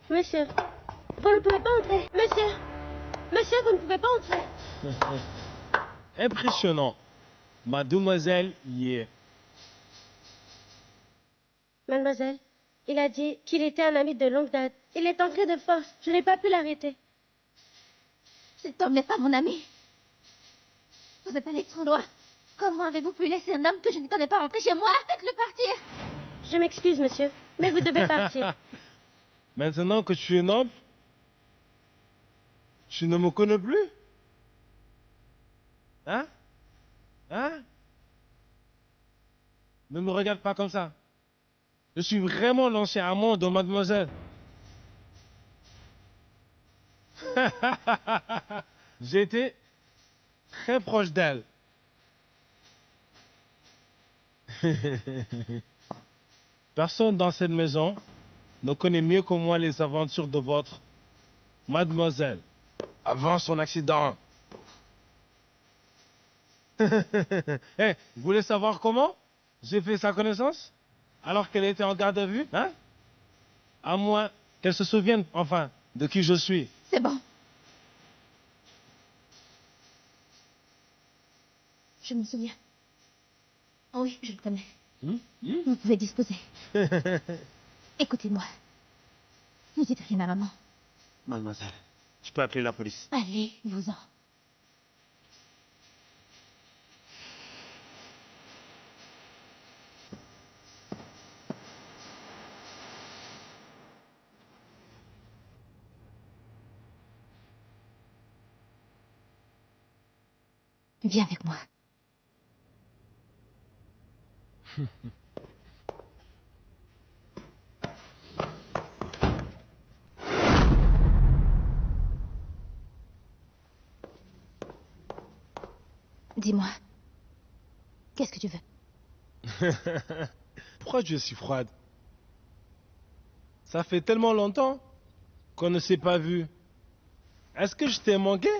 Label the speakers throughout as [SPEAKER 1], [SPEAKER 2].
[SPEAKER 1] Monsieur, vous ne pouvez pas entrer. Monsieur, vous ne pouvez pas entrer.
[SPEAKER 2] Impressionnant. Mademoiselle y est.
[SPEAKER 1] Mademoiselle, il a dit qu'il était un ami de longue date. Il est entré de force. Je n'ai pas pu l'arrêter.
[SPEAKER 3] Cet homme n'est pas mon ami. Vous êtes allé trop loin. Comment avez-vous pu laisser un homme que je ne connais pas rentrer chez moi? Faites-le partir.
[SPEAKER 1] Je m'excuse, monsieur, mais vous devez partir.
[SPEAKER 2] Maintenant que tu es noble, tu ne me connais plus? Hein? Hein? Ne me regarde pas comme ça. Je suis vraiment l'ancien amant de mademoiselle. J'étais très proche d'elle. Personne dans cette maison ne connaît mieux que moi les aventures de votre mademoiselle avant son accident. Hey, vous voulez savoir comment j'ai fait sa connaissance alors qu'elle était en garde à vue, hein? À moins qu'elle se souvienne, enfin, de qui je suis.
[SPEAKER 3] C'est bon. Je me souviens. Oh oui, je le connais. Vous pouvez disposer. Écoutez-moi. Ne dites rien à maman.
[SPEAKER 4] Mademoiselle, je peux appeler la police.
[SPEAKER 3] Allez, vous-en. Viens avec moi. Dis-moi. Qu'est-ce que tu veux?
[SPEAKER 2] Pourquoi tu es si froide? Ça fait tellement longtemps qu'on ne s'est pas vu. Est-ce que je t'ai manqué?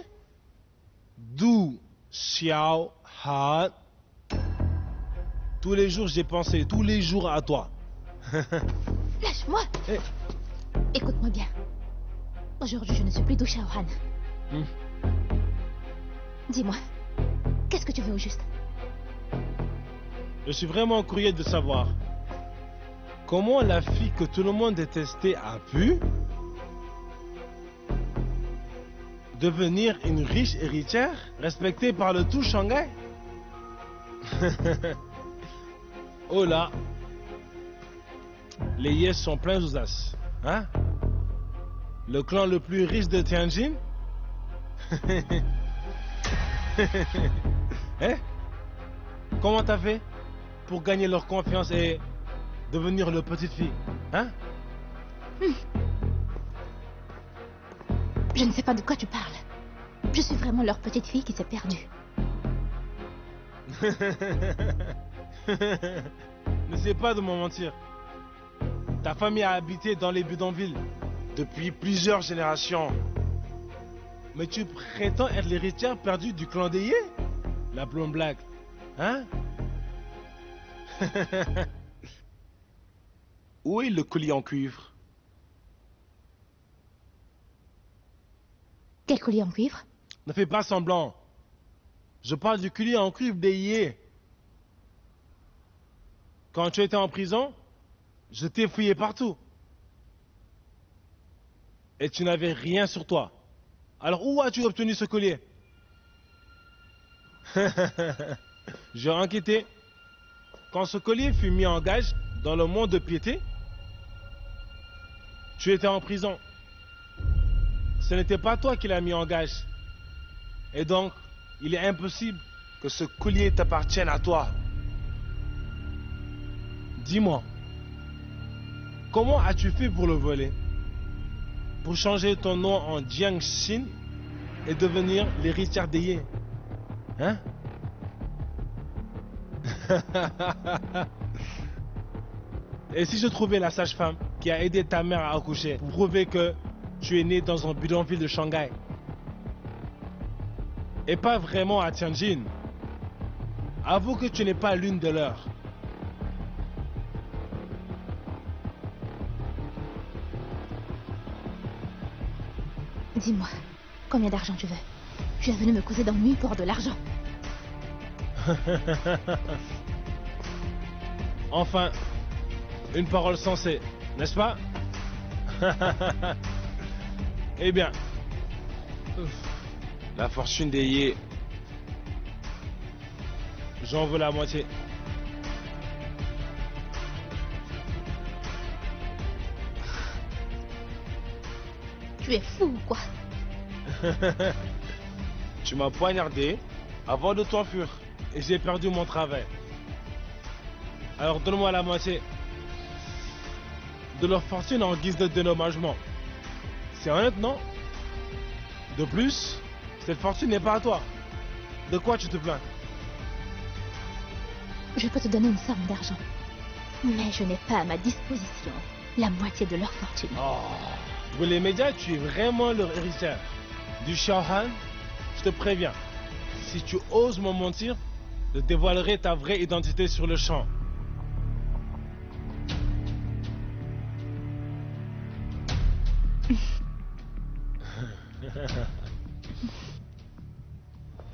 [SPEAKER 2] D'où Xiao Han. Tous les jours j'ai pensé, tous les jours à toi.
[SPEAKER 3] Lâche-moi.
[SPEAKER 2] Eh.
[SPEAKER 3] Écoute-moi bien. Aujourd'hui, je ne suis plus Du Xiaohan. Dis-moi. Qu'est-ce que tu veux au juste?
[SPEAKER 2] Je suis vraiment curieux de savoir comment la fille que tout le monde détestait a pu devenir une riche héritière respectée par le tout Shanghai. Oh là, les Yes sont pleins aux as, hein? Le clan le plus riche de Tianjin. Hein? Comment t'as fait pour gagner leur confiance et devenir leur petite fille, hein?
[SPEAKER 3] Je ne sais pas de quoi tu parles. Je suis vraiment leur petite fille qui s'est perdue.
[SPEAKER 2] N'essaie pas de me mentir. Ta famille a habité dans les bidonvilles depuis plusieurs générations. Mais tu prétends être l'héritière perdue du clan des Yé? La blonde blague, hein? Où est le collier en cuivre?
[SPEAKER 3] Quel collier en cuivre?
[SPEAKER 2] Ne fais pas semblant. Je parle du collier en cuivre des Yé. Quand tu étais en prison, je t'ai fouillé partout. Et tu n'avais rien sur toi. Alors où as-tu obtenu ce collier? J'ai enquêté. Quand ce collier fut mis en gage dans le monde de piété, tu étais en prison. Ce n'était pas toi qui l'as mis en gage. Et donc, il est impossible que ce collier t'appartienne à toi. Dis-moi, comment as-tu fait pour le voler? Pour changer ton nom en Jiang Xin et devenir l'héritière des Yé? Hein? Et si je trouvais la sage-femme qui a aidé ta mère à accoucher pour prouver que tu es né dans un bidonville de Shanghai et pas vraiment à Tianjin, avoue que tu n'es pas l'une de leurs.
[SPEAKER 3] Dis-moi, combien d'argent tu veux? Tu es venu me causer d'ennuis pour de l'argent.
[SPEAKER 2] Enfin, une parole sensée, n'est-ce pas? Eh bien, la fortune des Yé, j'en veux la moitié.
[SPEAKER 3] Tu es fou ou quoi?
[SPEAKER 2] Tu m'as poignardé avant de t'enfuir et j'ai perdu mon travail. Alors donne-moi la moitié de leur fortune en guise de dédommagement. C'est honnête, non? De plus, cette fortune n'est pas à toi. De quoi tu te plains?
[SPEAKER 3] Je peux te donner une somme d'argent. Mais je n'ai pas à ma disposition la moitié de leur fortune.
[SPEAKER 2] Oh, pour les médias, tu es vraiment leur héritière. Du Shao Han, je te préviens. Si tu oses me mentir, je dévoilerai ta vraie identité sur le champ.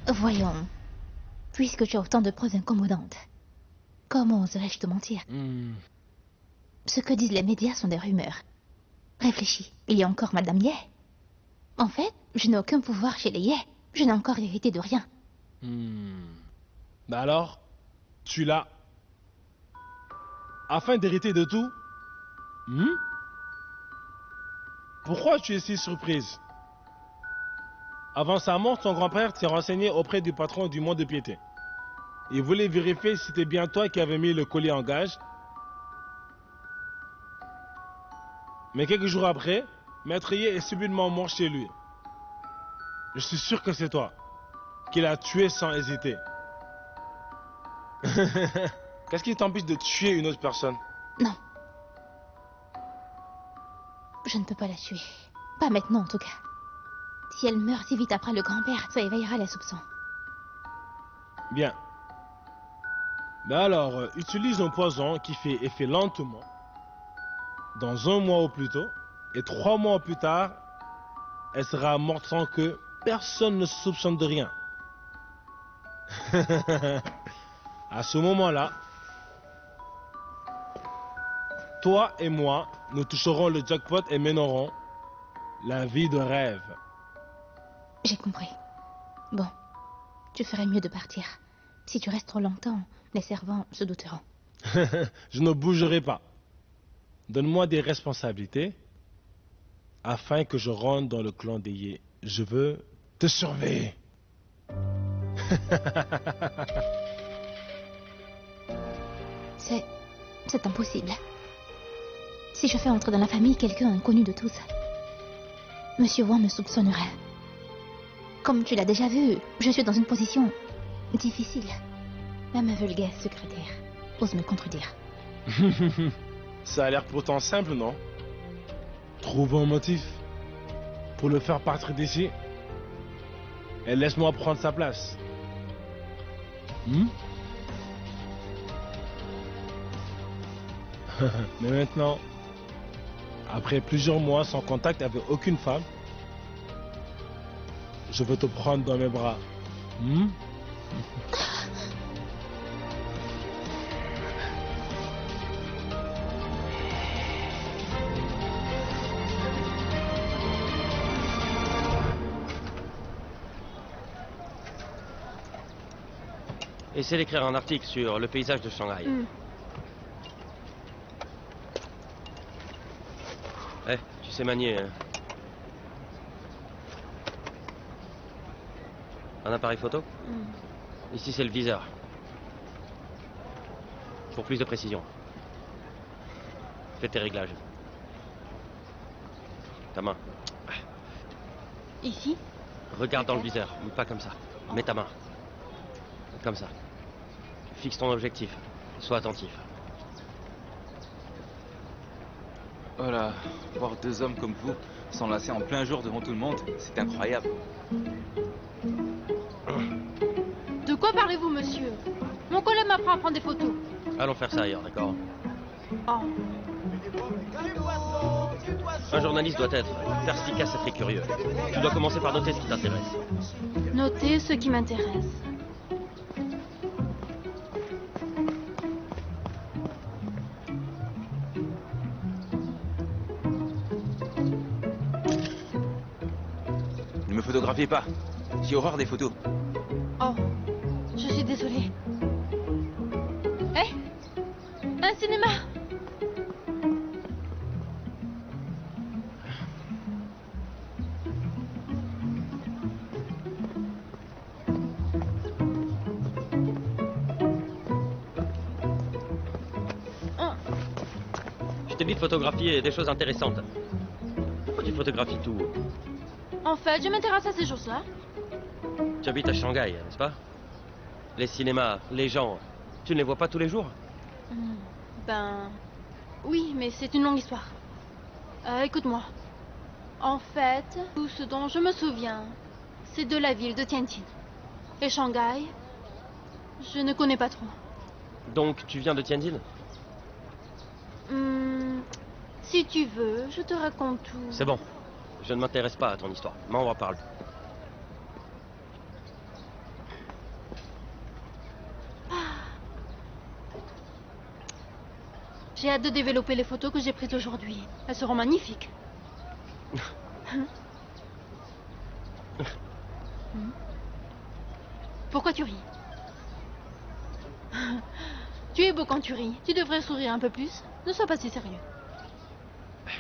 [SPEAKER 3] Voyons, puisque tu as autant de preuves incommodantes, comment oserais-je te mentir? Ce que disent les médias sont des rumeurs. Réfléchis, il y a encore Madame Ye. En fait, je n'ai aucun pouvoir chez les Ye. Je n'ai encore hérité de rien.
[SPEAKER 2] Bah alors, tu l'as. Afin d'hériter de tout, pourquoi tu es si surprise? Avant sa mort, ton grand-père s'est renseigné auprès du patron du monde de piété. Il voulait vérifier si c'était bien toi qui avais mis le collier en gage. Mais quelques jours après, Maître Ye est subitement mort chez lui. Je suis sûr que c'est toi qui l'as tué sans hésiter. Qu'est-ce qui t'empêche de tuer une autre personne?
[SPEAKER 3] Non. Je ne peux pas la tuer. Pas maintenant, en tout cas. Si elle meurt si vite après le grand-père, ça éveillera les soupçons.
[SPEAKER 2] Bien. Ben alors, utilise un poison qui fait effet lentement, dans 1 mois au plus tôt, et 3 mois plus tard, elle sera morte sans que personne ne se soupçonne de rien. À ce moment-là, toi et moi, nous toucherons le jackpot et mènerons la vie de rêve.
[SPEAKER 3] J'ai compris. Bon, tu ferais mieux de partir. Si tu restes trop longtemps, les servants se douteront.
[SPEAKER 2] Je ne bougerai pas. Donne-moi des responsabilités afin que je rentre dans le clan des Ye. Je veux te surveiller.
[SPEAKER 3] C'est impossible. Si je fais entrer dans la famille quelqu'un inconnu de tous, Monsieur Wang me soupçonnerait. Comme tu l'as déjà vu, je suis dans une position difficile. Même un vulgaire secrétaire ose me contredire.
[SPEAKER 2] Ça a l'air pourtant simple, non? Trouve un motif pour le faire partir d'ici et laisse-moi prendre sa place. Mais maintenant, après plusieurs mois sans contact avec aucune femme, je veux te prendre dans mes bras.
[SPEAKER 5] Essaie d'écrire un article sur le paysage de Shanghai. Eh, tu sais manier, hein. Un appareil photo? Ici, c'est le viseur. Pour plus de précision. Fais tes réglages. Ta main.
[SPEAKER 1] Ici?
[SPEAKER 5] Regarde dans le viseur, mais pas comme ça. Mets ta main. Comme ça. Fixe ton objectif. Sois attentif.
[SPEAKER 6] Voilà, voir 2 hommes comme vous s'enlacer en plein jour devant tout le monde, c'est incroyable.
[SPEAKER 1] De quoi parlez-vous, monsieur? Mon collègue m'apprend à prendre des photos.
[SPEAKER 5] Allons faire ça ailleurs, d'accord?
[SPEAKER 1] Oh.
[SPEAKER 5] Un journaliste doit être perspicace et très curieux. Tu dois commencer par noter ce qui t'intéresse.
[SPEAKER 7] Noter ce qui m'intéresse.
[SPEAKER 6] Ne me photographiez pas. J'ai horreur des photos.
[SPEAKER 7] Oh, je suis désolée. Hé, un cinéma.
[SPEAKER 5] Je t'ai dit de photographier des choses intéressantes. Pourquoi tu photographies tout?
[SPEAKER 7] En fait, je m'intéresse à ces choses-là.
[SPEAKER 5] Tu habites à Shanghai, n'est-ce pas? Les cinémas, les gens, tu ne les vois pas tous les jours?
[SPEAKER 7] Ben... Oui, mais c'est une longue histoire. Écoute-moi. En fait, tout ce dont je me souviens, c'est de la ville de Tianjin. Et Shanghai, je ne connais pas trop.
[SPEAKER 5] Donc tu viens de Tianjin?
[SPEAKER 7] Si tu veux, je te raconte tout.
[SPEAKER 5] C'est bon. Je ne m'intéresse pas à ton histoire. M'en reparle.
[SPEAKER 7] J'ai hâte de développer les photos que j'ai prises aujourd'hui. Elles seront magnifiques. Pourquoi tu ris? Tu es beau quand tu ris. Tu devrais sourire un peu plus. Ne sois pas si sérieux.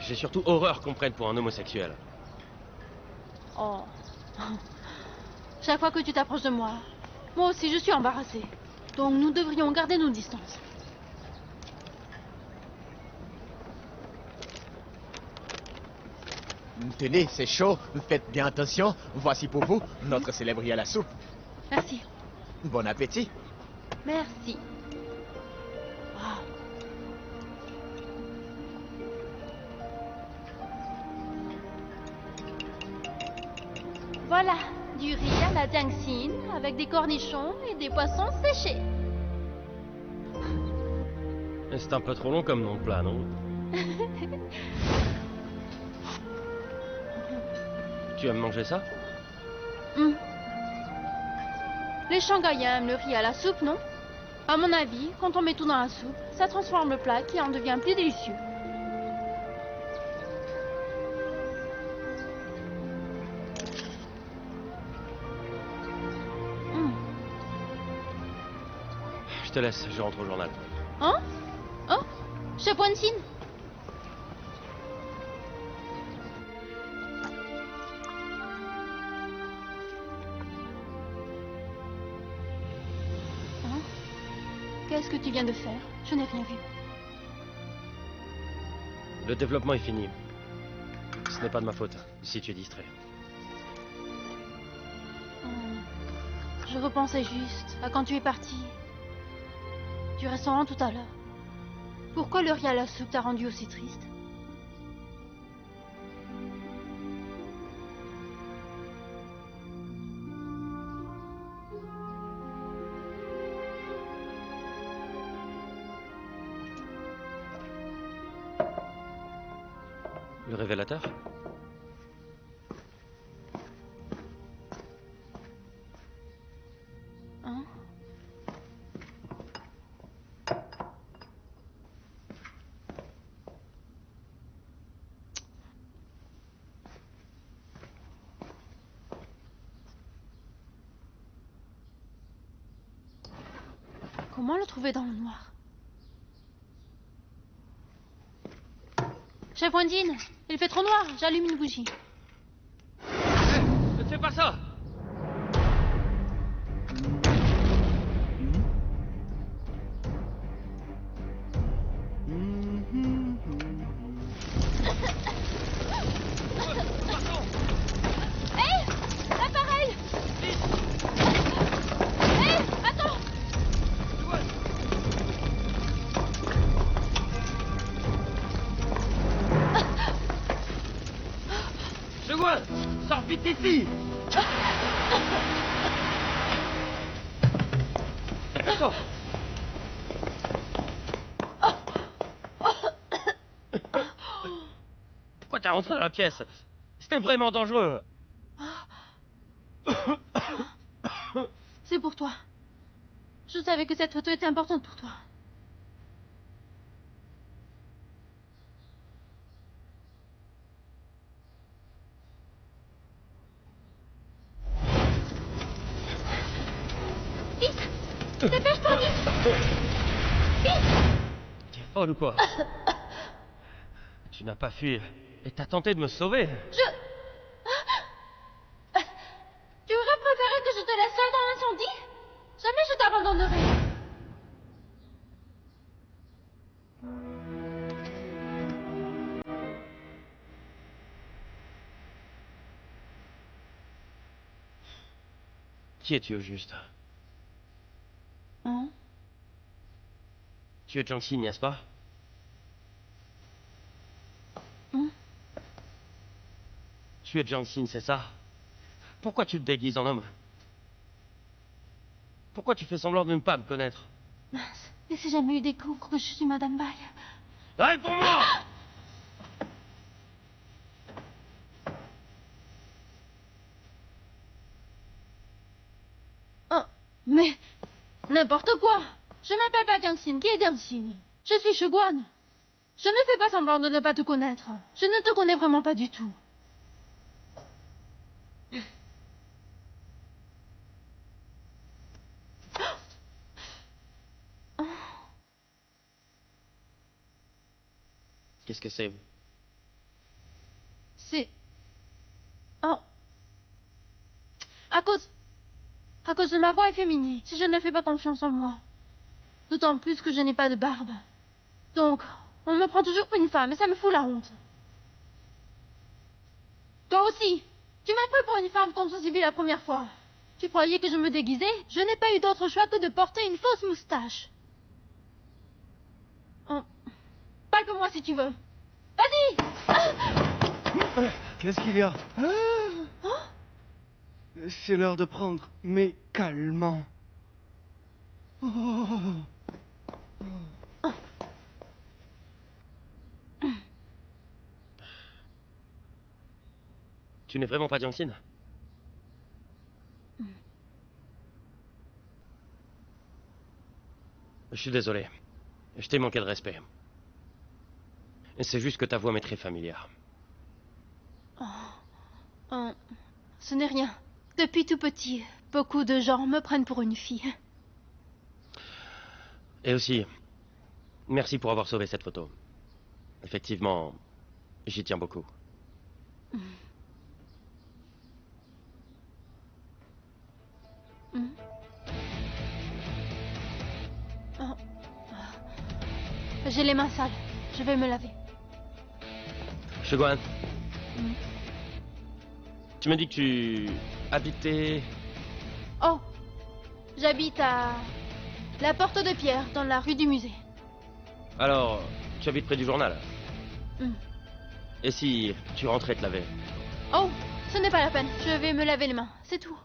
[SPEAKER 5] J'ai surtout horreur qu'on me prenne pour un homosexuel.
[SPEAKER 7] Oh. Chaque fois que tu t'approches de moi, moi aussi je suis embarrassée. Donc nous devrions garder nos distances.
[SPEAKER 8] Tenez, c'est chaud. Faites bien attention. Voici pour vous notre célèbre riz à la soupe.
[SPEAKER 7] Merci.
[SPEAKER 8] Bon appétit.
[SPEAKER 7] Merci. Wow. Voilà, du riz à la jiangxin avec des cornichons et des poissons séchés.
[SPEAKER 5] C'est un peu trop long comme nom de plat, non? Tu aimes manger ça?
[SPEAKER 7] Les Shanghaïens aiment le riz à la soupe, non? À mon avis, quand on met tout dans la soupe, ça transforme le plat qui en devient plus délicieux.
[SPEAKER 5] Je te laisse, je rentre au journal.
[SPEAKER 7] Hein? Oh? Chef Wan-Sin? Hein? Qu'est-ce que tu viens de faire? Je n'ai rien vu.
[SPEAKER 5] Le développement est fini. Ce n'est pas de ma faute, si tu es distrait.
[SPEAKER 7] Je repensais juste à quand tu es parti du restaurant tout à l'heure. Pourquoi le riz à la soupe t'a rendu aussi triste?
[SPEAKER 5] Le révélateur?
[SPEAKER 7] Hein? Comment le trouver dans le noir? Chef Wan-Sin, il fait trop noir, j'allume une bougie.
[SPEAKER 5] Ne fais pas ça!
[SPEAKER 7] Hé! L'appareil! Hé! Attends!
[SPEAKER 5] Je vois! Sors vite d'ici! Attends! t'es rentré dans la pièce? C'était vraiment dangereux.
[SPEAKER 7] C'est pour toi. Je savais que cette photo était importante pour toi. Vite! Dépêche-toi, vite! Vite!
[SPEAKER 5] T'es folle ou quoi? Tu n'as pas fui et t'as tenté de me sauver.
[SPEAKER 7] Tu aurais préféré que je te laisse seule dans l'incendie? Jamais je t'abandonnerai.
[SPEAKER 5] Qui es-tu au juste?
[SPEAKER 7] Hein?
[SPEAKER 5] Tu es Jiang-Xin, n'est-ce pas? Tu es Jiang-Xin, c'est ça? Pourquoi tu te déguises en homme? Pourquoi tu fais semblant de ne pas me connaître?
[SPEAKER 7] Mince, et si jamais eu des découvre que je suis Madame Bai?
[SPEAKER 5] Réponds-moi!
[SPEAKER 7] Oh, mais... N'importe quoi! Je m'appelle pas Jiang-Xin. Qui est Jiang-Xin? Je suis Shiguan. Je ne fais pas semblant de ne pas te connaître. Je ne te connais vraiment pas du tout.
[SPEAKER 5] Qu'est-ce que c'est?
[SPEAKER 7] C'est... Oh. À cause de ma voix efféminée, si je ne fais pas confiance en moi. D'autant plus que je n'ai pas de barbe. Donc, on me prend toujours pour une femme et ça me fout la honte. Toi aussi, tu m'as pris pour une femme quand on s'est vu la première fois. Tu croyais que je me déguisais? Je n'ai pas eu d'autre choix que de porter une fausse moustache. Oh. Parle pour moi si tu veux. Vas-y!
[SPEAKER 4] Qu'est-ce qu'il y a? C'est l'heure de prendre mes calmants.
[SPEAKER 5] Tu n'es vraiment pas Jiang-Xin? Je suis désolé. Je t'ai manqué de respect. C'est juste que ta voix m'est très familière.
[SPEAKER 7] Ce n'est rien. Depuis tout petit, beaucoup de gens me prennent pour une fille.
[SPEAKER 5] Et aussi, merci pour avoir sauvé cette photo. Effectivement, j'y tiens beaucoup.
[SPEAKER 7] J'ai les mains sales. Je vais me laver.
[SPEAKER 5] Shiguan, tu me dis que tu habitais...
[SPEAKER 7] Oh, j'habite à la Porte de Pierre, dans la rue du musée.
[SPEAKER 5] Alors, tu habites près du journal?
[SPEAKER 7] Mm.
[SPEAKER 5] Et si tu rentrais te laver?
[SPEAKER 7] Oh, ce n'est pas la peine. Je vais me laver les mains, c'est tout.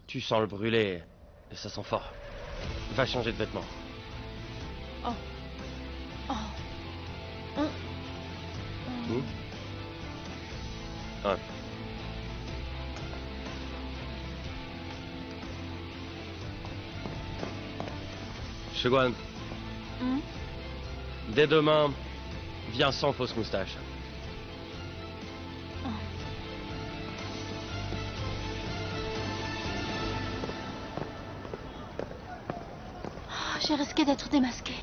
[SPEAKER 5] Tu sens le brûler, et ça sent fort. Va changer de vêtements.
[SPEAKER 7] Oh. Oh.
[SPEAKER 5] Ouais. Shiguan, dès demain, viens sans fausse moustache.
[SPEAKER 7] J'ai risqué d'être démasquée.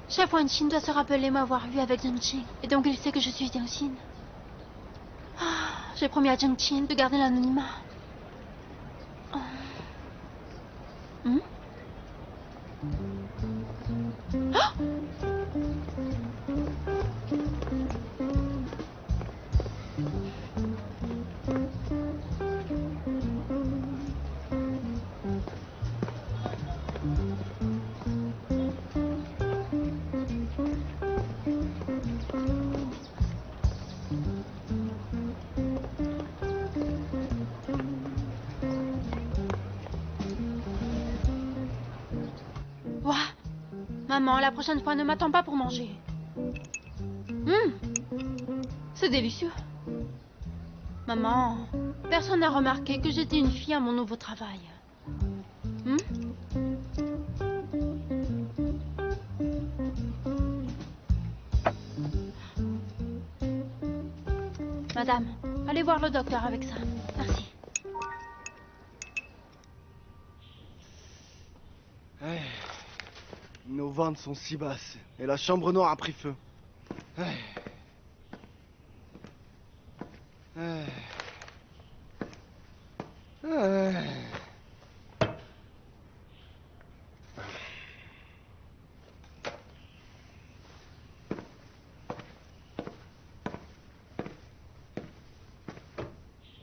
[SPEAKER 7] Chef Wan-Chin doit se rappeler m'avoir vu avec Jiang-Chin. Et donc il sait que je suis Jiang-Xin. J'ai promis à Jiang-Chin de garder l'anonymat. Maman, la prochaine fois, ne m'attends pas pour manger. C'est délicieux. Maman, personne n'a remarqué que j'étais une fille à mon nouveau travail. Madame, allez voir le docteur avec ça. Merci.
[SPEAKER 4] Nos ventes sont si basses et la chambre noire a pris feu.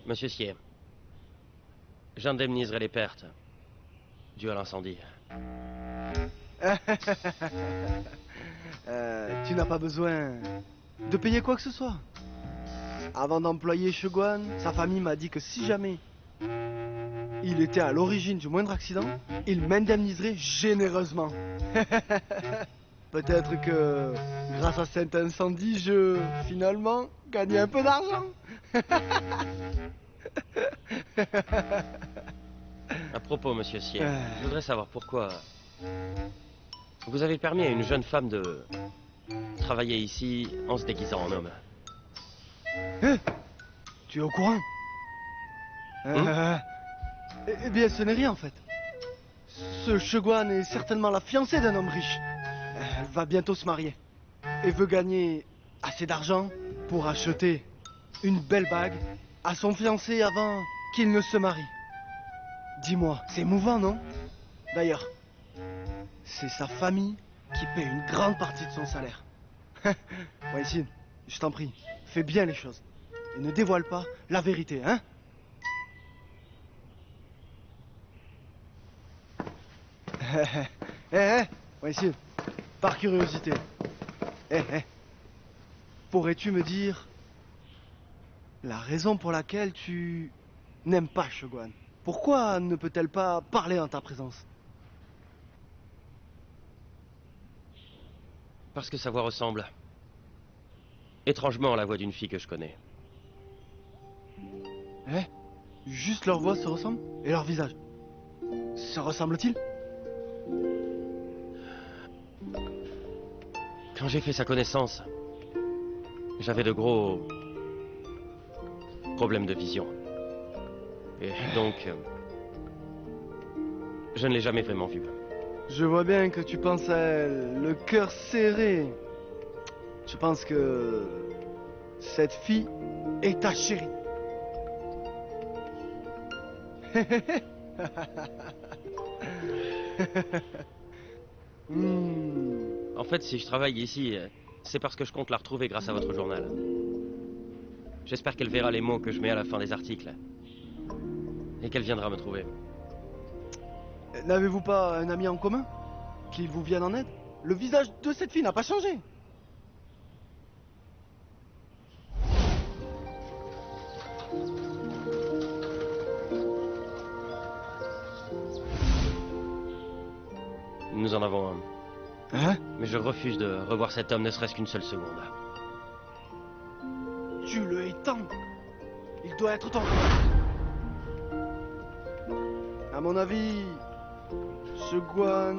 [SPEAKER 5] Monsieur Sier, j'indemniserai les pertes dues à l'incendie.
[SPEAKER 4] Tu n'as pas besoin de payer quoi que ce soit. Avant d'employer Shogun, sa famille m'a dit que si jamais il était à l'origine du moindre accident, il m'indemniserait généreusement. Peut-être que grâce à cet incendie, je finalement gagnais un peu d'argent.
[SPEAKER 5] À propos, monsieur Sier, je voudrais savoir pourquoi vous avez permis à une jeune femme de travailler ici en se déguisant en homme.
[SPEAKER 4] Tu es au courant? Eh bien, ce n'est rien en fait. Ce Shogun est certainement la fiancée d'un homme riche. Elle va bientôt se marier et veut gagner assez d'argent pour acheter une belle bague à son fiancé avant qu'il ne se marie. Dis-moi, c'est émouvant, non? D'ailleurs, c'est sa famille qui paie une grande partie de son salaire. Weinstein, je t'en prie, fais bien les choses et ne dévoile pas la vérité, hein? Weinstein, par curiosité, pourrais-tu me dire la raison pour laquelle tu n'aimes pas Shogun? Pourquoi ne peut-elle pas parler en ta présence?
[SPEAKER 5] Parce que sa voix ressemble étrangement à la voix d'une fille que je connais.
[SPEAKER 4] Juste leur voix se ressemble et leur visage se ressemble-t-il?
[SPEAKER 5] Quand j'ai fait sa connaissance, j'avais de gros problèmes de vision. Et donc, je ne l'ai jamais vraiment vue.
[SPEAKER 4] Je vois bien que tu penses à elle, le cœur serré. Je pense que cette fille est ta chérie.
[SPEAKER 5] En fait, si je travaille ici, c'est parce que je compte la retrouver grâce à votre journal. J'espère qu'elle verra les mots que je mets à la fin des articles. Et qu'elle viendra me trouver.
[SPEAKER 4] N'avez-vous pas un ami en commun? Qu'il vous vienne en aide? Le visage de cette fille n'a pas changé.
[SPEAKER 5] Nous en avons un.
[SPEAKER 4] Hein?
[SPEAKER 5] Mais je refuse de revoir cet homme ne serait-ce qu'une seule seconde.
[SPEAKER 4] Tu le étends. Il doit être temps. À mon avis, Shogun,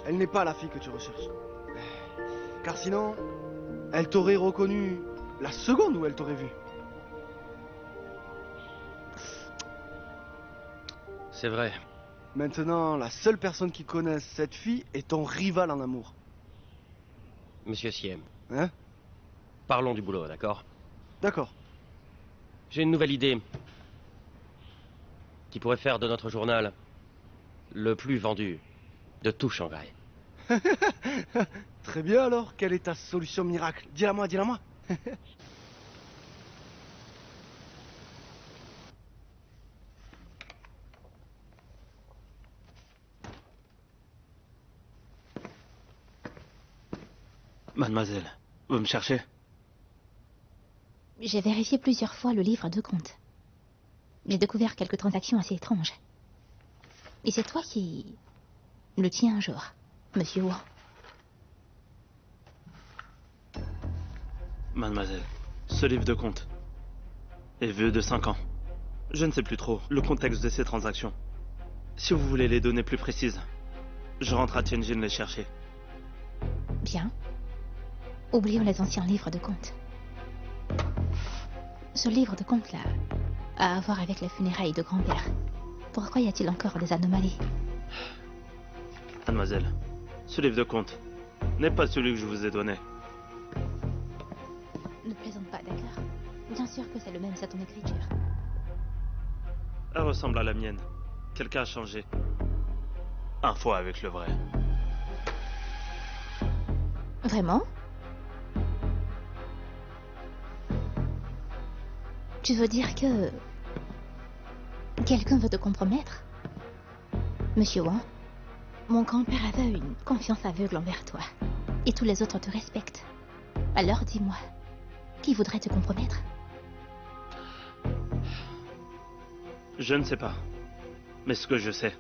[SPEAKER 4] elle n'est pas la fille que tu recherches. Car sinon, elle t'aurait reconnu la seconde où elle t'aurait vu.
[SPEAKER 5] C'est vrai.
[SPEAKER 4] Maintenant, la seule personne qui connaisse cette fille est ton rival en amour.
[SPEAKER 5] Monsieur Siem.
[SPEAKER 4] Hein?
[SPEAKER 5] Parlons du boulot, d'accord?
[SPEAKER 4] D'accord.
[SPEAKER 5] J'ai une nouvelle idée qui pourrait faire de notre journal le plus vendu de tout Shanghai.
[SPEAKER 4] Très bien alors, quelle est ta solution miracle? Dis-la moi, dis-la moi.
[SPEAKER 9] Mademoiselle, vous me cherchez?
[SPEAKER 3] J'ai vérifié plusieurs fois le livre de compte. J'ai découvert quelques transactions assez étranges. Et c'est toi qui le tiens un jour, Monsieur Wu.
[SPEAKER 9] Mademoiselle, ce livre de compte est vieux de 5 ans. Je ne sais plus trop le contexte de ces transactions. Si vous voulez les données plus précises, je rentre à Tianjin les chercher.
[SPEAKER 3] Bien. Oublions les anciens livres de compte. Ce livre de compte-là a à voir avec les funérailles de grand-père. Pourquoi y a-t-il encore des anomalies?
[SPEAKER 9] Mademoiselle, ce livre de compte n'est pas celui que je vous ai donné.
[SPEAKER 3] Ne plaisante pas, d'accord? Bien sûr que c'est le même, c'est ton écriture.
[SPEAKER 9] Elle ressemble à la mienne. Quelqu'un a changé. Un faux avec le vrai.
[SPEAKER 3] Vraiment? Tu veux dire que... quelqu'un veut te compromettre? Monsieur Wang, mon grand-père avait une confiance aveugle envers toi. Et tous les autres te respectent. Alors dis-moi, qui voudrait te compromettre?
[SPEAKER 9] Je ne sais pas. Mais ce que je sais,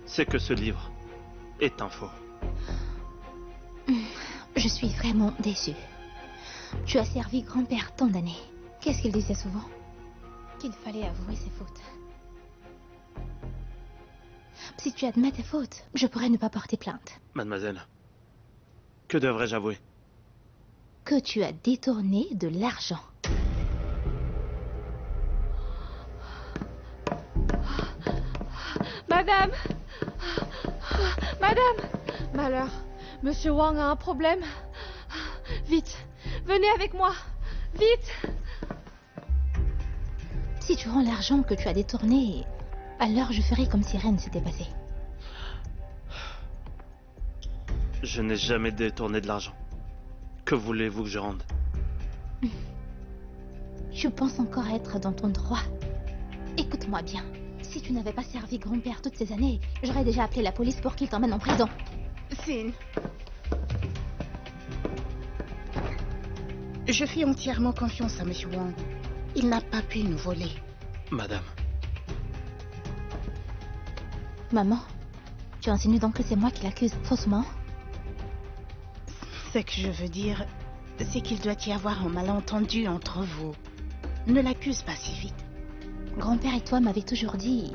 [SPEAKER 9] c'est que ce livre est un faux.
[SPEAKER 3] Je suis vraiment déçue. Tu as servi grand-père tant d'années. Qu'est-ce qu'il disait souvent? Qu'il fallait avouer ses fautes. Si tu admets tes fautes, je pourrais ne pas porter plainte.
[SPEAKER 9] Mademoiselle, que devrais-je avouer?
[SPEAKER 3] Que tu as détourné de l'argent.
[SPEAKER 10] Madame! Madame! Malheur, Monsieur Wang a un problème. Vite, venez avec moi. Vite!
[SPEAKER 3] Si tu rends l'argent que tu as détourné, alors je ferai comme si rien ne s'était passé.
[SPEAKER 9] Je n'ai jamais détourné de l'argent. Que voulez-vous que je rende?
[SPEAKER 3] Je pense encore être dans ton droit. Écoute-moi bien. Si tu n'avais pas servi grand-père toutes ces années, j'aurais déjà appelé la police pour qu'il t'emmène en prison.
[SPEAKER 11] Sin. Je fais entièrement confiance à Monsieur Wang. Il n'a pas pu nous voler.
[SPEAKER 9] Madame.
[SPEAKER 3] Maman, tu insinues donc que c'est moi qui l'accuse faussement?
[SPEAKER 11] Ce que je veux dire, c'est qu'il doit y avoir un malentendu entre vous. Ne l'accuse pas si vite.
[SPEAKER 3] Grand-père et toi m'avez toujours dit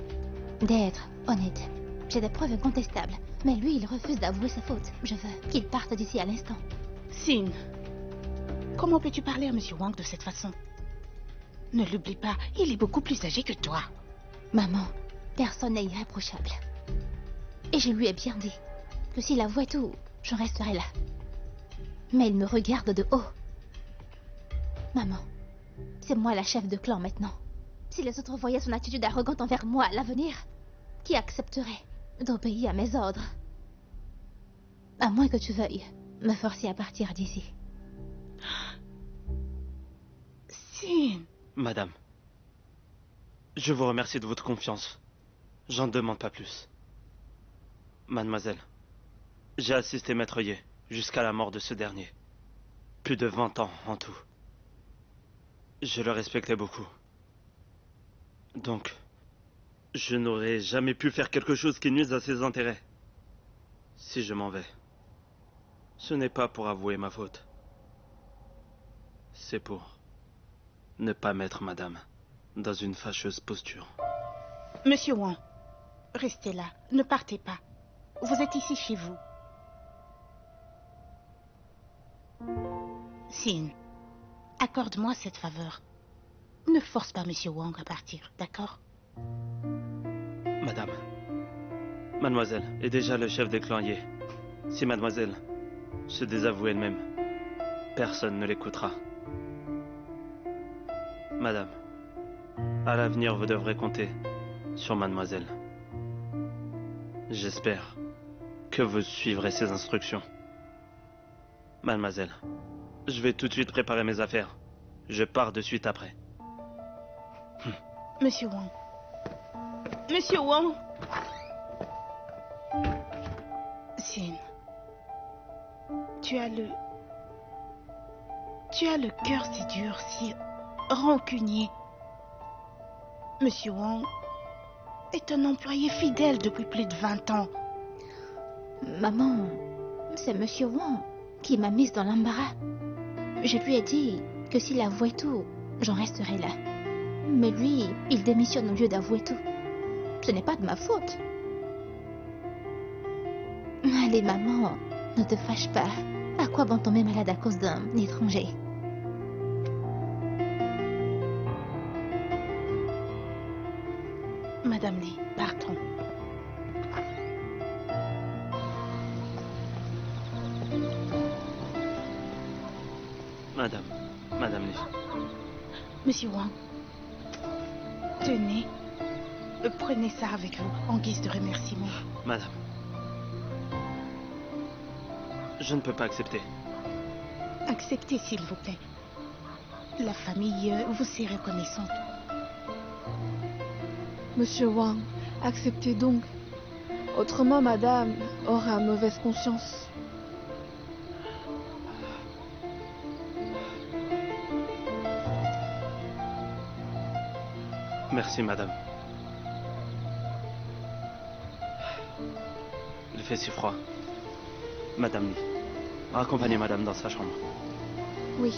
[SPEAKER 3] d'être honnête. J'ai des preuves incontestables, mais lui, il refuse d'avouer ses fautes. Je veux qu'il parte d'ici à l'instant.
[SPEAKER 11] Sin, comment peux-tu parler à Monsieur Wang de cette façon? Ne l'oublie pas, il est beaucoup plus âgé que toi.
[SPEAKER 3] Maman, personne n'est irréprochable. Et je lui ai bien dit que s'il avouait tout, j'en resterai là. Mais il me regarde de haut. Maman, c'est moi la chef de clan maintenant. Si les autres voyaient son attitude arrogante envers moi à l'avenir, qui accepterait d'obéir à mes ordres? À moins que tu veuilles me forcer à partir d'ici.
[SPEAKER 11] Sin.
[SPEAKER 9] Madame, je vous remercie de votre confiance. J'en demande pas plus. Mademoiselle, j'ai assisté Maître Ye jusqu'à la mort de ce dernier. Plus de 20 ans en tout. Je le respectais beaucoup. Donc, je n'aurais jamais pu faire quelque chose qui nuise à ses intérêts. Si je m'en vais, ce n'est pas pour avouer ma faute. C'est pour ne pas mettre madame dans une fâcheuse posture.
[SPEAKER 11] Monsieur Wang, restez là, ne partez pas. Vous êtes ici chez vous. Sin, accorde-moi cette faveur. Ne force pas Monsieur Wang à partir, d'accord?
[SPEAKER 9] Madame, mademoiselle est déjà le chef des clans Ye. Si mademoiselle se désavoue elle-même, personne ne l'écoutera. Madame, à l'avenir vous devrez compter sur mademoiselle. J'espère que vous suivrez ses instructions. Mademoiselle, je vais tout de suite préparer mes affaires. Je pars de suite après.
[SPEAKER 11] Monsieur Wang. Monsieur Wang. Sin, tu as le cœur si dur, si rancunier. Monsieur Wang est un employé fidèle depuis plus de 20 ans.
[SPEAKER 3] Maman, c'est Monsieur Wang qui m'a mise dans l'embarras. Je lui ai dit que s'il avouait tout, j'en resterais là. Mais lui, il démissionne au lieu d'avouer tout. Ce n'est pas de ma faute. Allez, maman, ne te fâche pas. À quoi bon tomber malade à cause d'un étranger?
[SPEAKER 11] Madame Lee, partons.
[SPEAKER 9] Madame Lee.
[SPEAKER 11] Monsieur Wang, tenez, prenez ça avec vous en guise de remerciement.
[SPEAKER 9] Madame, je ne peux pas accepter.
[SPEAKER 11] Acceptez, s'il vous plaît. La famille vous est reconnaissante.
[SPEAKER 10] Monsieur Wang, acceptez donc. Autrement, madame aura mauvaise conscience.
[SPEAKER 9] Merci, madame. Il fait si froid. Madame Lee, raccompagnez madame dans sa chambre.
[SPEAKER 10] Oui.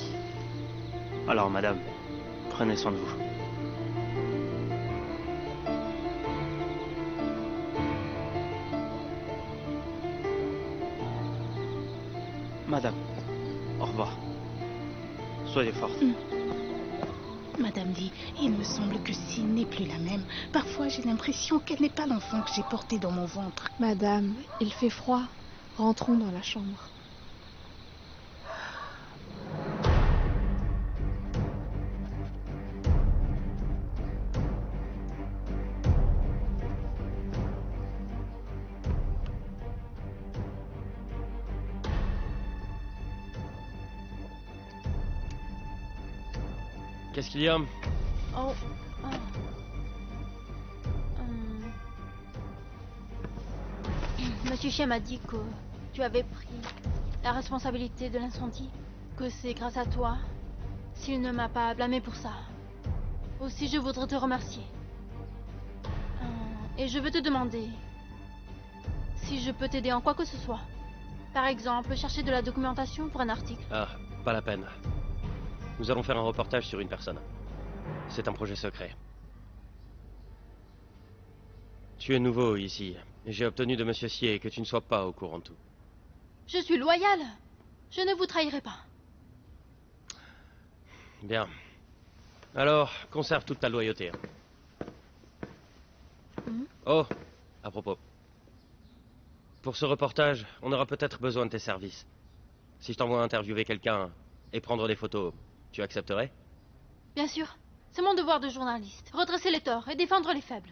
[SPEAKER 9] Alors, madame, prenez soin de vous. Madame, au revoir. Soyez forte.
[SPEAKER 11] Madame Lee, il me semble que Sin n'est plus la même. Parfois, j'ai l'impression qu'elle n'est pas l'enfant que j'ai porté dans mon ventre.
[SPEAKER 10] Madame, il fait froid. Rentrons dans la chambre.
[SPEAKER 5] Qu'est-ce qu'il y a?
[SPEAKER 7] Oh. Monsieur Chien m'a dit que tu avais pris la responsabilité de l'incendie, que c'est grâce à toi s'il ne m'a pas blâmé pour ça. Aussi, je voudrais te remercier. Et je veux te demander si je peux t'aider en quoi que ce soit. Par exemple, chercher de la documentation pour un article.
[SPEAKER 5] Ah, pas la peine. Nous allons faire un reportage sur une personne. C'est un projet secret. Tu es nouveau ici. J'ai obtenu de Monsieur Sier que tu ne sois pas au courant de tout.
[SPEAKER 7] Je suis loyale. Je ne vous trahirai pas.
[SPEAKER 5] Bien. Alors, conserve toute ta loyauté. Oh, à propos. Pour ce reportage, on aura peut-être besoin de tes services. Si je t'envoie interviewer quelqu'un et prendre des photos, tu accepterais?
[SPEAKER 7] Bien sûr. C'est mon devoir de journaliste. Redresser les torts et défendre les faibles.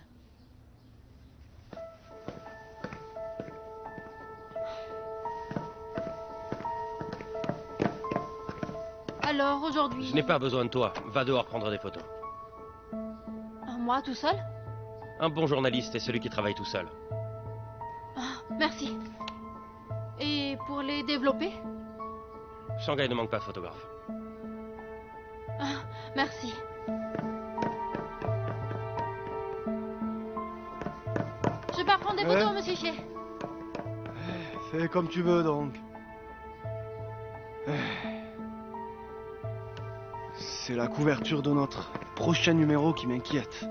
[SPEAKER 7] Alors, aujourd'hui...
[SPEAKER 5] Je n'ai pas besoin de toi. Va dehors prendre des photos.
[SPEAKER 7] Moi, tout seul?
[SPEAKER 5] Un bon journaliste est celui qui travaille tout seul.
[SPEAKER 7] Ah, merci. Et pour les développer?
[SPEAKER 5] Shanghai ne manque pas de photographes.
[SPEAKER 7] Ah, merci. Je pars prendre des photos, monsieur Chier.
[SPEAKER 4] Fais comme tu veux, donc. C'est la couverture de notre prochain numéro qui m'inquiète.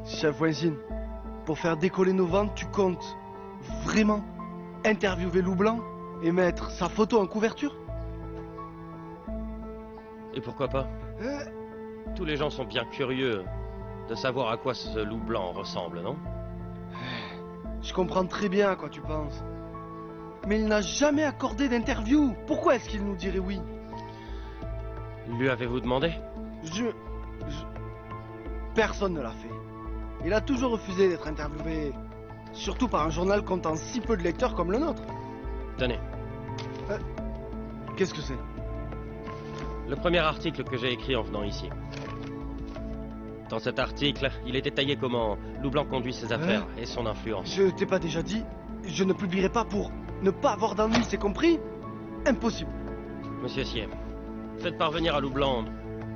[SPEAKER 4] Chef Wenzin, pour faire décoller nos ventes, tu comptes vraiment interviewer Loup Blanc et mettre sa photo en couverture?
[SPEAKER 5] Et pourquoi pas? Tous les gens sont bien curieux de savoir à quoi ce loup blanc ressemble, non?
[SPEAKER 4] Je comprends très bien à quoi tu penses. Mais il n'a jamais accordé d'interview. Pourquoi est-ce qu'il nous dirait oui?
[SPEAKER 5] Lui avez-vous demandé?
[SPEAKER 4] Personne ne l'a fait. Il a toujours refusé d'être interviewé. Surtout par un journal comptant si peu de lecteurs comme le nôtre.
[SPEAKER 5] Tenez.
[SPEAKER 4] Qu'est-ce que c'est?
[SPEAKER 5] Le premier article que j'ai écrit en venant ici. Dans cet article, il est détaillé comment Loup Blanc conduit ses affaires et son influence.
[SPEAKER 4] Je t'ai pas déjà dit? Je ne publierai pas pour ne pas avoir d'ennui, c'est compris? Impossible.
[SPEAKER 5] Monsieur Sier, faites parvenir à Loup Blanc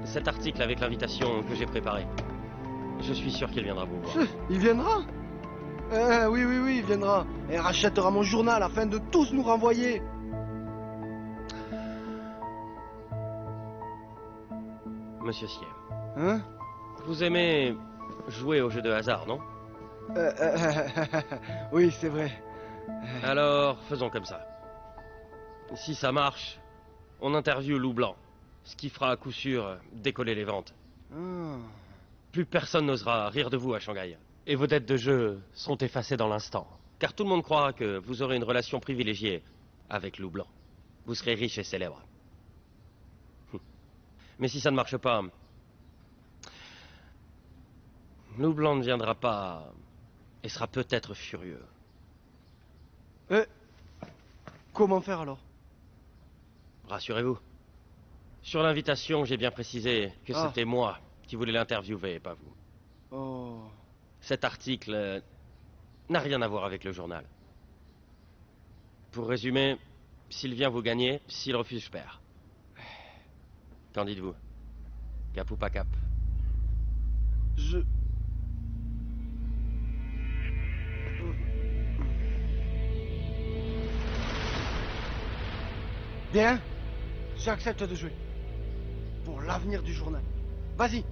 [SPEAKER 5] cet article avec l'invitation que j'ai préparée. Je suis sûr qu'il viendra vous voir.
[SPEAKER 4] Il viendra? Oui, il viendra. Et rachètera mon journal afin de tous nous renvoyer.
[SPEAKER 5] Monsieur Sier.
[SPEAKER 4] Hein?
[SPEAKER 5] Vous aimez jouer aux jeux de hasard, non?
[SPEAKER 4] Oui, c'est vrai.
[SPEAKER 5] Alors, faisons comme ça. Si ça marche, on interviewe Loup Blanc, ce qui fera à coup sûr décoller les ventes. Plus personne n'osera rire de vous à Shanghai. Et vos dettes de jeu sont effacées dans l'instant. Car tout le monde croira que vous aurez une relation privilégiée avec Loup Blanc. Vous serez riche et célèbre. Mais si ça ne marche pas, Loup Blanc ne viendra pas et sera peut-être furieux.
[SPEAKER 4] Comment faire alors?
[SPEAKER 5] Rassurez-vous. Sur l'invitation, j'ai bien précisé que
[SPEAKER 4] Ah.
[SPEAKER 5] c'était moi qui voulais l'interviewer et pas vous.
[SPEAKER 4] Oh.
[SPEAKER 5] Cet article n'a rien à voir avec le journal. Pour résumer, s'il vient vous gagner, s'il refuse, je perds. Qu'en dites-vous? Cap ou pas cap?
[SPEAKER 4] Bien, j'accepte de jouer. Pour l'avenir du journal. Vas-y.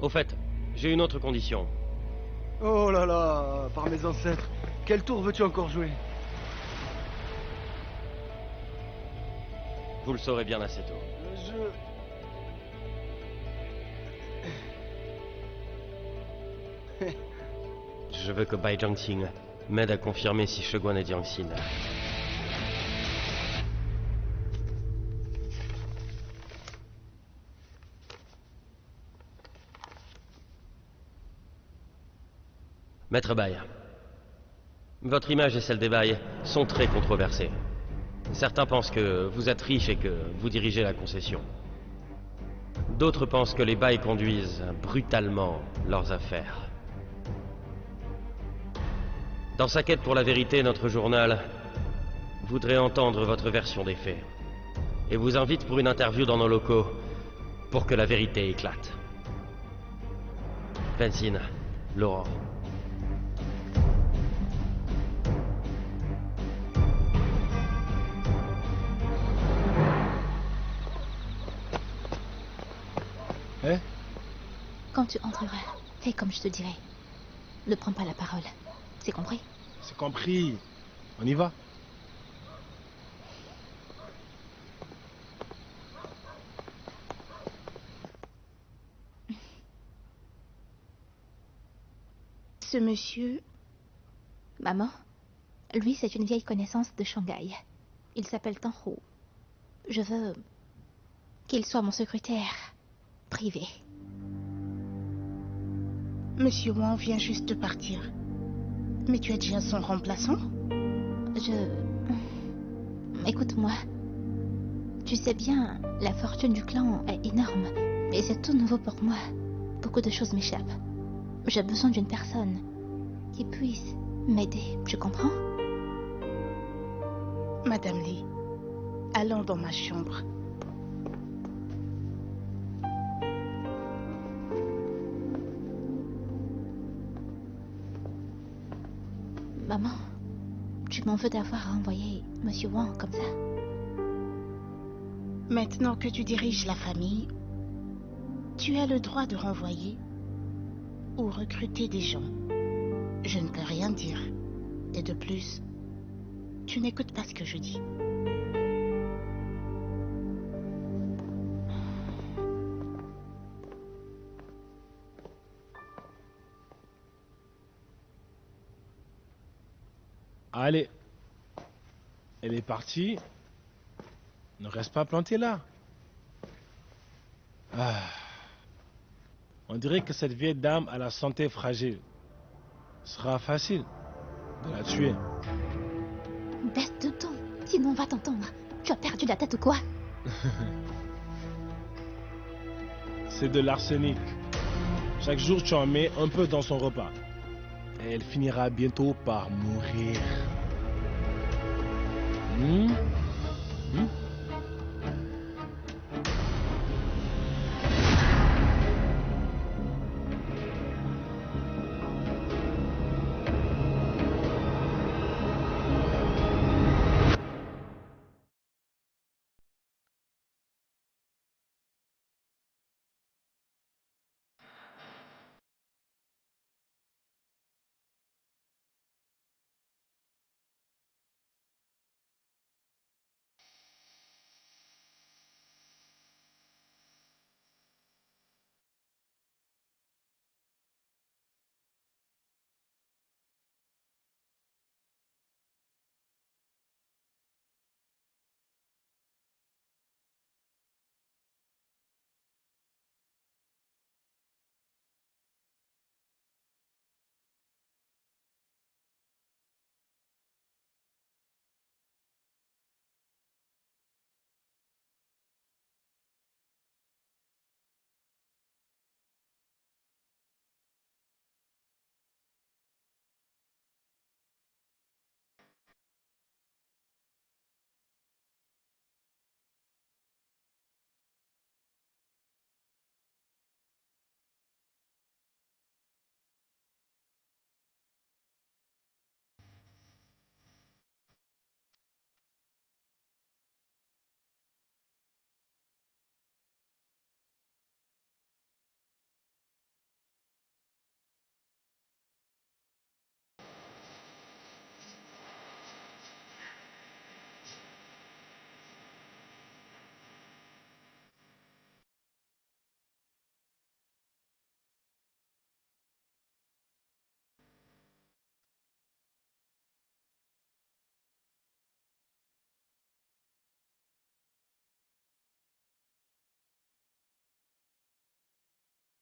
[SPEAKER 5] Au fait, j'ai une autre condition.
[SPEAKER 4] Oh là là, par mes ancêtres. Quel tour veux-tu encore jouer?
[SPEAKER 5] Vous le saurez bien assez tôt. Je veux que Bai Jiangxing m'aide à confirmer si Sheguan est Jiangxin. Maître Bai, votre image et celle des Bai sont très controversées. Certains pensent que vous êtes riche et que vous dirigez la concession. D'autres pensent que les Bai conduisent brutalement leurs affaires. Dans sa quête pour la vérité, notre journal voudrait entendre votre version des faits et vous invite pour une interview dans nos locaux pour que la vérité éclate. Benzine, Laurent.
[SPEAKER 3] Quand tu entreras, fais comme je te dirai. Ne prends pas la parole. C'est compris?
[SPEAKER 2] C'est compris. On y va.
[SPEAKER 11] Ce monsieur...
[SPEAKER 3] Maman, lui, c'est une vieille connaissance de Shanghai. Il s'appelle Tanhu. Je veux qu'il soit mon secrétaire privé.
[SPEAKER 11] Monsieur Wang vient juste de partir. Mais tu es déjà son remplaçant?
[SPEAKER 3] Écoute-moi. Tu sais bien, la fortune du clan est énorme. Et c'est tout nouveau pour moi. Beaucoup de choses m'échappent. J'ai besoin d'une personne qui puisse m'aider. Tu comprends?
[SPEAKER 11] Madame Lee, allons dans ma chambre.
[SPEAKER 3] Maman, tu m'en veux d'avoir envoyé Monsieur Wang comme ça?
[SPEAKER 11] Maintenant que tu diriges la famille, tu as le droit de renvoyer ou recruter des gens. Je ne peux rien dire. Et de plus, tu n'écoutes pas ce que je dis.
[SPEAKER 2] Allez. Elle est partie. Ne reste pas planté là. On dirait que cette vieille dame a la santé fragile. Ce sera facile de la tuer.
[SPEAKER 3] Baisse de ton, sinon on va t'entendre. Tu as perdu la tête ou quoi?
[SPEAKER 2] C'est de l'arsenic. Chaque jour, tu en mets un peu dans son repas. Et elle finira bientôt par mourir.